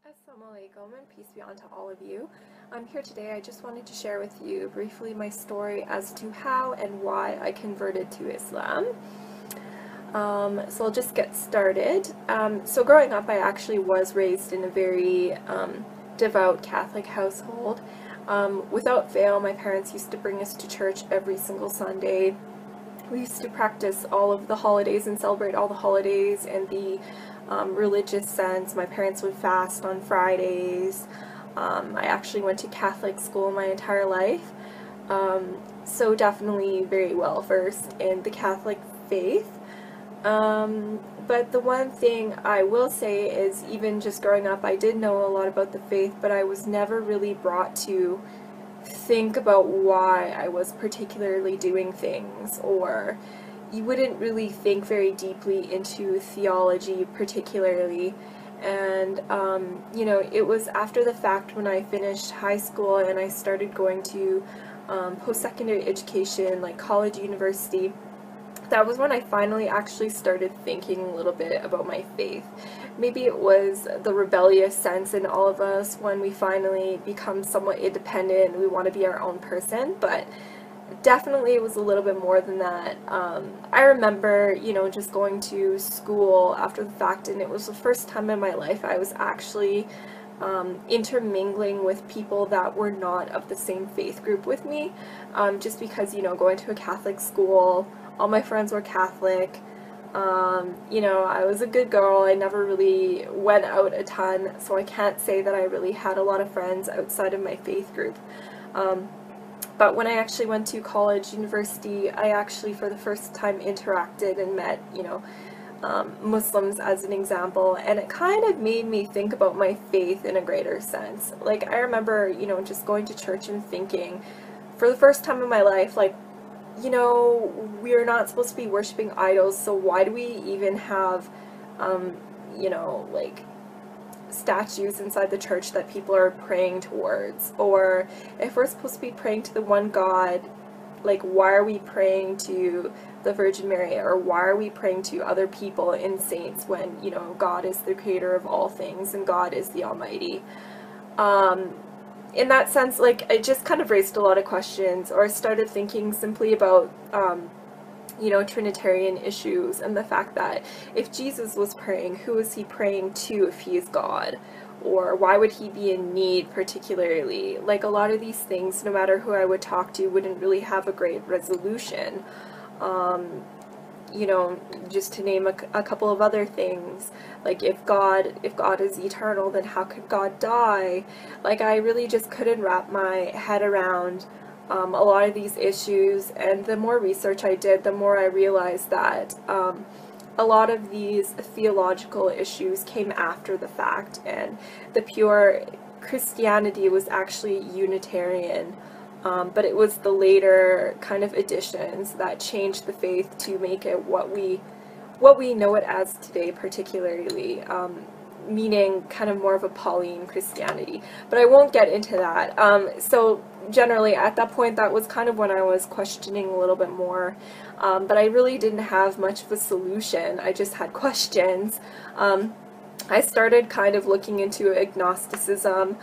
Assalamu alaikum and peace be unto all of you. I'm here today. I just wanted to share with you briefly my story as to how and why I converted to Islam. So I'll just get started. So growing up, I actually was raised in a very devout Catholic household. Without fail, my parents used to bring us to church every single Sunday. We used to practice all of the holidays and celebrate all the holidays and the religious sense. My parents would fast on Fridays. I actually went to Catholic school my entire life, so definitely very well versed in the Catholic faith. But the one thing I will say is, even just growing up, I did know a lot about the faith, but I was never really brought to think about why I was particularly doing things, or you wouldn't really think very deeply into theology particularly. And it was after the fact, when I finished high school and I started going to post-secondary education, like college, university, that was when I finally actually started thinking a little bit about my faith. Maybe it was the rebellious sense in all of us when we finally become somewhat independent and we want to be our own person, but definitely it was a little bit more than that. I remember, just going to school after the fact, and it was the first time in my life I was actually intermingling with people that were not of the same faith group with me, just because, going to a Catholic school, all my friends were Catholic. I was a good girl. I never really went out a ton, so I can't say that I really had a lot of friends outside of my faith group. But when I actually went to college, university, I actually for the first time interacted and met, Muslims as an example, and it kind of made me think about my faith in a greater sense. Like, I remember, just going to church and thinking, for the first time in my life, like, we're not supposed to be worshiping idols, so why do we even have, like, statues inside the church that people are praying towards? Or if we're supposed to be praying to the one God, like, why are we praying to the Virgin Mary, or why are we praying to other people and saints when, God is the creator of all things and God is the Almighty? In that sense, like, it just kind of raised a lot of questions, or I started thinking simply about Trinitarian issues, and the fact that if Jesus was praying, who is he praying to if he is God? Or why would he be in need particularly? Like, a lot of these things, no matter who I would talk to, wouldn't really have a great resolution. Just to name a couple of other things, like, if God is eternal, then how could God die? Like, I really just couldn't wrap my head around a lot of these issues, and the more research I did, the more I realized that a lot of these theological issues came after the fact, and the pure Christianity was actually Unitarian. But it was the later kind of additions that changed the faith to make it what we know it as today, particularly, meaning kind of more of a Pauline Christianity. But I won't get into that. So generally, at that point, that was kind of when I was questioning a little bit more. But I really didn't have much of a solution. I just had questions. I started kind of looking into agnosticism,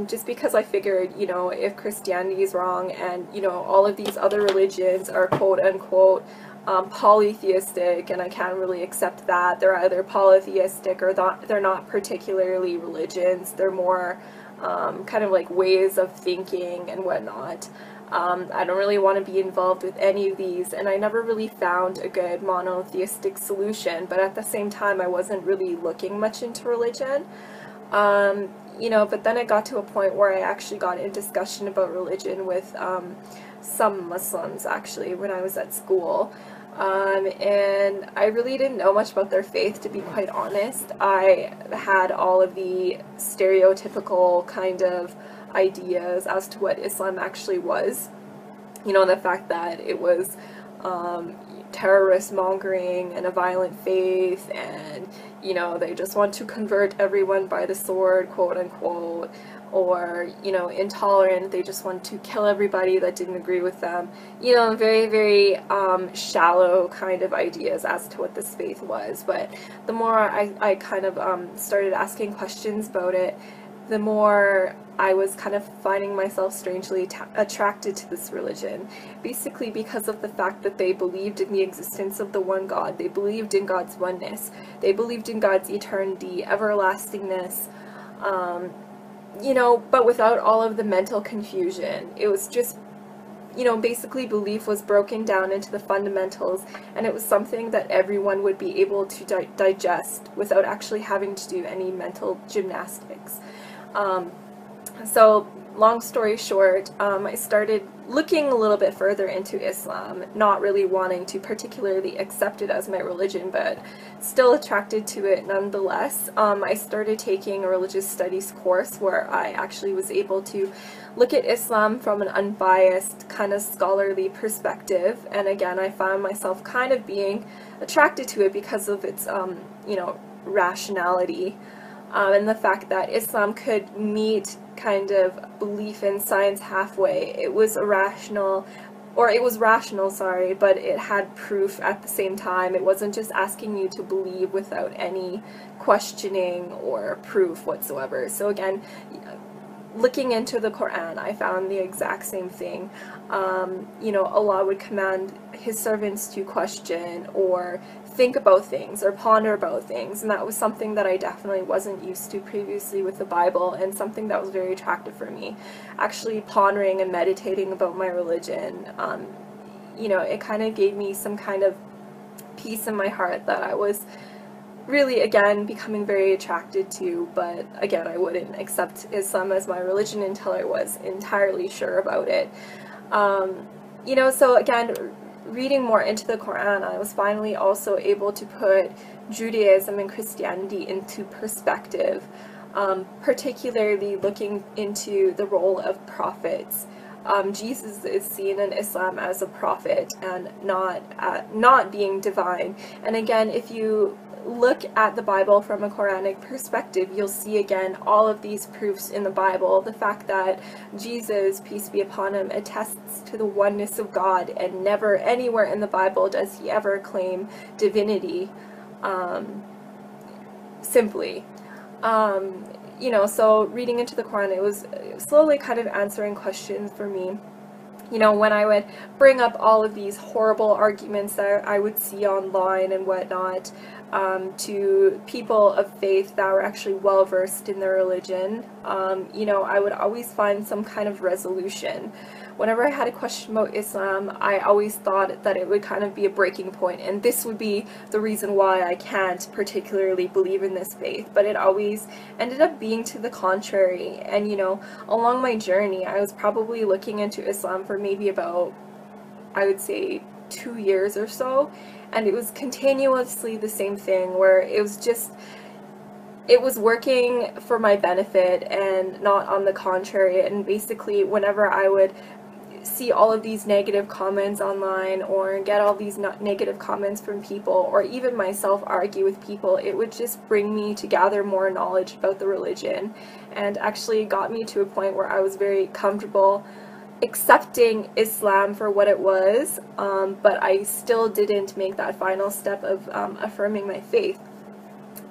just because I figured, if Christianity is wrong and, all of these other religions are quote-unquote polytheistic, and I can't really accept that. They're either polytheistic or they're not particularly religions. They're more kind of like ways of thinking and whatnot. I don't really want to be involved with any of these, and I never really found a good monotheistic solution, but at the same time I wasn't really looking much into religion. But then it got to a point where I actually got in discussion about religion with some Muslims, actually, when I was at school. And I really didn't know much about their faith, to be quite honest. I had all of the stereotypical kind of ideas as to what Islam actually was. The fact that it was terrorist mongering and a violent faith, and you know, they just want to convert everyone by the sword, quote unquote, or you know, intolerant, they just want to kill everybody that didn't agree with them. You know, very, very shallow kind of ideas as to what this faith was. But the more I kind of started asking questions about it, the more I was kind of finding myself strangely attracted to this religion, basically because of the fact that they believed in the existence of the one God. They believed in God's oneness. They believed in God's eternity, everlastingness, you know, but without all of the mental confusion. It was just, you know, basically belief was broken down into the fundamentals, and it was something that everyone would be able to digest without actually having to do any mental gymnastics. So long story short, I started looking a little bit further into Islam, not really wanting to particularly accept it as my religion, but still attracted to it nonetheless. I started taking a religious studies course where I actually was able to look at Islam from an unbiased, kind of scholarly perspective, and again, I found myself kind of being attracted to it because of its, you know, rationality. And the fact that Islam could meet kind of belief in science halfway. It was rational, sorry, but it had proof at the same time. It wasn't just asking you to believe without any questioning or proof whatsoever. So again, looking into the Quran, I found the exact same thing. You know, Allah would command His servants to question or think about things or ponder about things, and that was something that I definitely wasn't used to previously with the Bible, and something that was very attractive for me. Actually pondering and meditating about my religion, you know, it kind of gave me some kind of peace in my heart that I was really, again, becoming very attracted to, but again, I wouldn't accept Islam as my religion until I was entirely sure about it. You know, so again, reading more into the Quran, I was finally also able to put Judaism and Christianity into perspective, particularly looking into the role of prophets. Jesus is seen in Islam as a prophet and not being divine. And again, if you look at the Bible from a Quranic perspective, you'll see again all of these proofs in the Bible. The fact that Jesus, peace be upon him, attests to the oneness of God, and never anywhere in the Bible does he ever claim divinity, simply. You know, so reading into the Quran, it was slowly kind of answering questions for me. You know, when I would bring up all of these horrible arguments that I would see online and whatnot, to people of faith that were actually well versed in their religion, you know, I would always find some kind of resolution. Whenever I had a question about Islam, I always thought that it would kind of be a breaking point, and this would be the reason why I can't particularly believe in this faith, but it always ended up being to the contrary. And you know, along my journey, I was probably looking into Islam for maybe about, I would say, 2 years or so, and it was continuously the same thing, where it was just, it was working for my benefit and not on the contrary. And basically, whenever I would see all of these negative comments online or get all these negative comments from people, or even myself argue with people, it would just bring me to gather more knowledge about the religion, and actually got me to a point where I was very comfortable accepting Islam for what it was, but I still didn't make that final step of affirming my faith.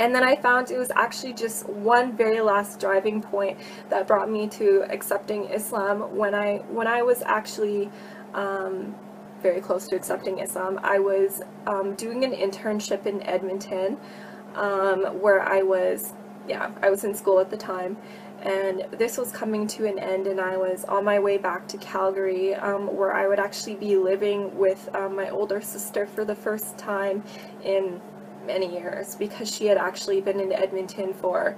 And then I found it was actually just one very last driving point that brought me to accepting Islam. When I was actually very close to accepting Islam, I was doing an internship in Edmonton, where I was in school at the time, and this was coming to an end, and I was on my way back to Calgary, where I would actually be living with my older sister for the first time in many years, because she had actually been in Edmonton for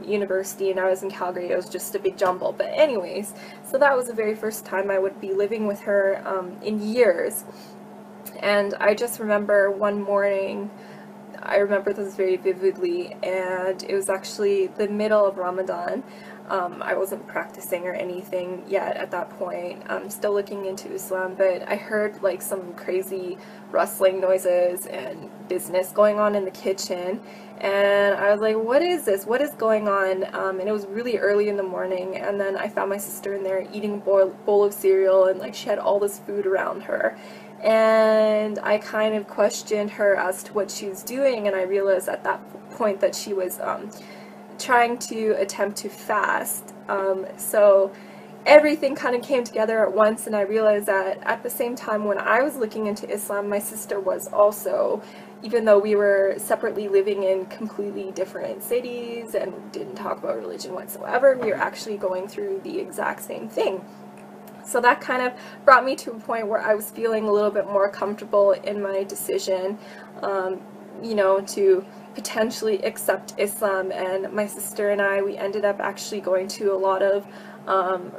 university and I was in Calgary. It was just a big jumble. But anyways, so that was the very first time I would be living with her in years. And I just remember one morning, I remember this very vividly, and it was actually the middle of Ramadan. I wasn't practicing or anything yet at that point. I'm still looking into Islam, but I heard like some crazy rustling noises and business going on in the kitchen, and I was like, what is this? What is going on? And it was really early in the morning, and then I found my sister in there eating a bowl of cereal, and like she had all this food around her. And I kind of questioned her as to what she was doing, and I realized at that point that she was trying to attempt to fast. So everything kind of came together at once, and I realized that at the same time when I was looking into Islam, my sister was also, even though we were separately living in completely different cities and didn't talk about religion whatsoever, we were actually going through the exact same thing. So that kind of brought me to a point where I was feeling a little bit more comfortable in my decision, you know, to potentially accept Islam. And my sister and I, we ended up actually going to a lot of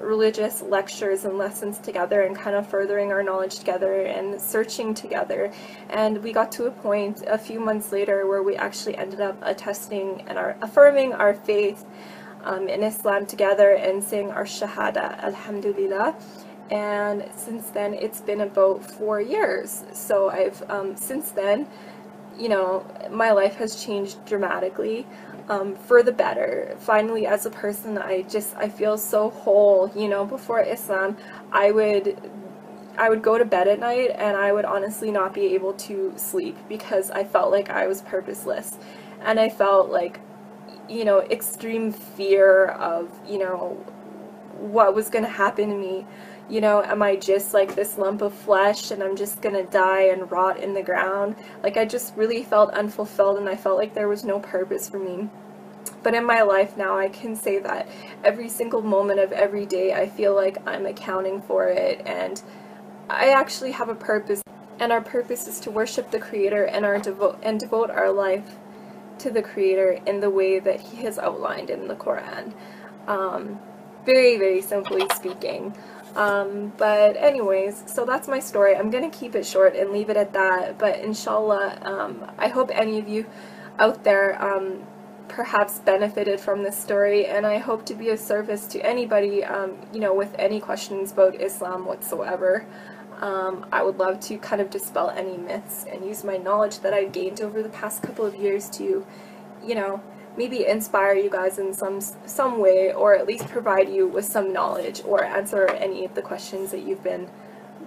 religious lectures and lessons together, and kind of furthering our knowledge together and searching together. And we got to a point a few months later where we actually ended up attesting and affirming our faith in Islam together and saying our Shahada, Alhamdulillah. And since then it's been about 4 years. So I've since then, you know, my life has changed dramatically for the better. Finally, as a person, I feel so whole. You know, before Islam, I would go to bed at night and I would honestly not be able to sleep because I felt like I was purposeless, and I felt like, you know, extreme fear of, you know, what was going to happen to me. You know, am I just like this lump of flesh and I'm just gonna die and rot in the ground? Like, I just really felt unfulfilled, and I felt like there was no purpose for me. But in my life now, I can say that every single moment of every day, I feel like I'm accounting for it, and I actually have a purpose, and our purpose is to worship the Creator and devote our life to the Creator in the way that He has outlined in the Quran. Very, very simply speaking. But anyways, so that's my story. I'm gonna keep it short and leave it at that, but inshallah, I hope any of you out there perhaps benefited from this story, and I hope to be of service to anybody, you know, with any questions about Islam whatsoever. I would love to kind of dispel any myths and use my knowledge that I've gained over the past couple of years to, you know, maybe inspire you guys in some way, or at least provide you with some knowledge, or answer any of the questions that you've been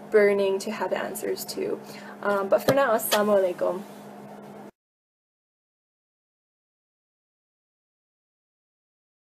burning to have answers to. But for now, assalamu alaikum.